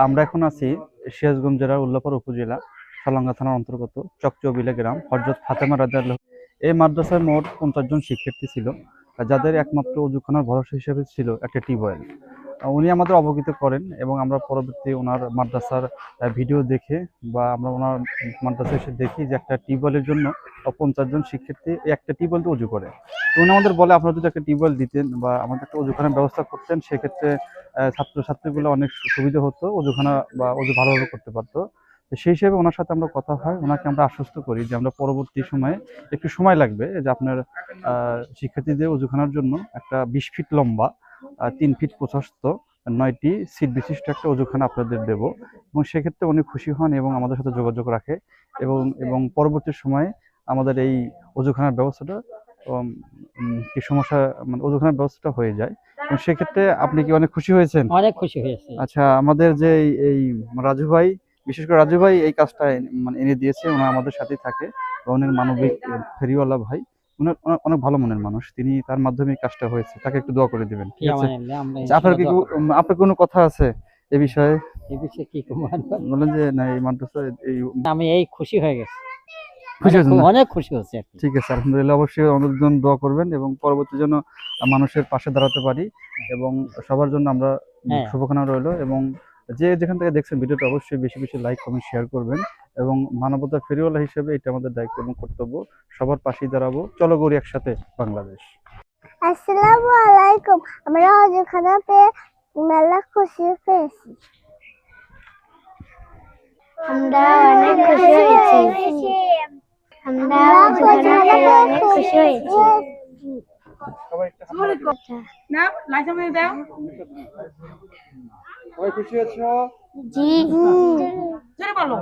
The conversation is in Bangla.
আমরা এখন আছি সিরাজগঞ্জ জেলার উল্লাপাড়া উপজেলা সালঙ্গা থানার অন্তর্গত চকচৌবিলা গ্রাম হযরত ফাতেমা রাদিয়াল্লাহু। এই মাদ্রাসায় মোট 50 জন শিক্ষার্থী ছিল, যাদের একমাত্র অজুখানার ভরসা হিসেবে ছিল একটা টিউবওয়েল। উনি আমাদের অবগত করেন এবং আমরা পরবর্তী ওনার মাদ্রাসার ভিডিও দেখে বা আমরা ওনার মাদ্রাসায় এসে দেখি যে একটা টিউবওয়েলের জন্য 50 জন শিক্ষার্থী একটা টিউবওয়েল উজু করে। তো উনি আমাদের বলে, আপনারা যদি একটা টিউবওয়েল দিতেন বা আমাদের একটা অজুখানার ব্যবস্থা করতেন, সেক্ষেত্রে ছাত্রছাত্রীগুলো অনেক সুবিধা হতো, অজুখানা বা অজু ভালোভাবে করতে পারতো। তো সেই হিসেবে ওনার সাথে আমরা কথা হয়, ওনাকে আমরা আশ্বস্ত করি যে আমরা পরবর্তী সময়ে একটু সময় লাগবে, যে আপনার শিক্ষার্থীদের অজুখানার জন্য একটা 20 ফিট লম্বা 3 ফিট প্রশস্ত 9টি সিট বিশিষ্ট একটা অজুখানা আপনাদের দেব। এবং সেক্ষেত্রে উনি খুশি হন এবং আমাদের সাথে যোগাযোগ রাখে এবং এবং পরবর্তী সময়ে আমাদের এই অজুখানার ব্যবস্থাটা কি সমস্যা, মানে অজুখানার ব্যবস্থাটা হয়ে যায়। এবং সেক্ষেত্রে আপনি কি অনেক খুশি হয়েছেন? অনেক খুশি হয়েছে। আচ্ছা, আমাদের যে এই রাজু ভাই, বিশেষ করে রাজু ভাই এই কাজটা মানে এনে দিয়েছে, ওনার আমাদের সাথেই থাকে। উনি মানবিক ফেরিওয়ালা ভাই, উনার অনেক ভালো মনের মানুষ, তিনি তার মাধ্যমে এই কাজটা হয়েছে, তাকে একটু দোয়া করে দিবেন, ঠিক আছে? আচ্ছা, আপনার কি আপনার কোনো কথা আছে এই বিষয়ে? এই বিষয়ে কি বলেন যে না, এই মাদ্রাসা এই আমি এই খুশি হয়ে গেছি, খুশি হয়েছেন না? অনেক খুশি হচ্ছে। ঠিক আছে, আলহামদুলিল্লাহ। অবশ্যই আমাদের জন্য দোয়া করবেন এবং পরবর্তী জন্য মানুষের পাশে দাঁড়াতে পারি এবং সবার জন্য আমরা শুভকামনা রইল। এবং যে যেখান থেকে দেখছেন ভিডিওটা, অবশ্যই বেশি বেশি লাইক কমেন্ট শেয়ার করবেন এবং মানবতার ফেরিওয়ালা হিসেবে এটা আমাদের দায়িত্ব এবং কর্তব্য, সবার পাশেই দাঁড়াবো। চলো গড়ি একসাথে বাংলাদেশ। আসসালামু আলাইকুম। আমরা অজুখানা পেয়ে মেলা খুশি পেয়েছি। আমরা অনেক খুশি হয়েছি। আমরা অজুখানা পেয়ে অনেক খুশি হয়েছি। না, লাইসেন্স দাও। সবাই খুশি হয়েছো? জি। জোরে বলো।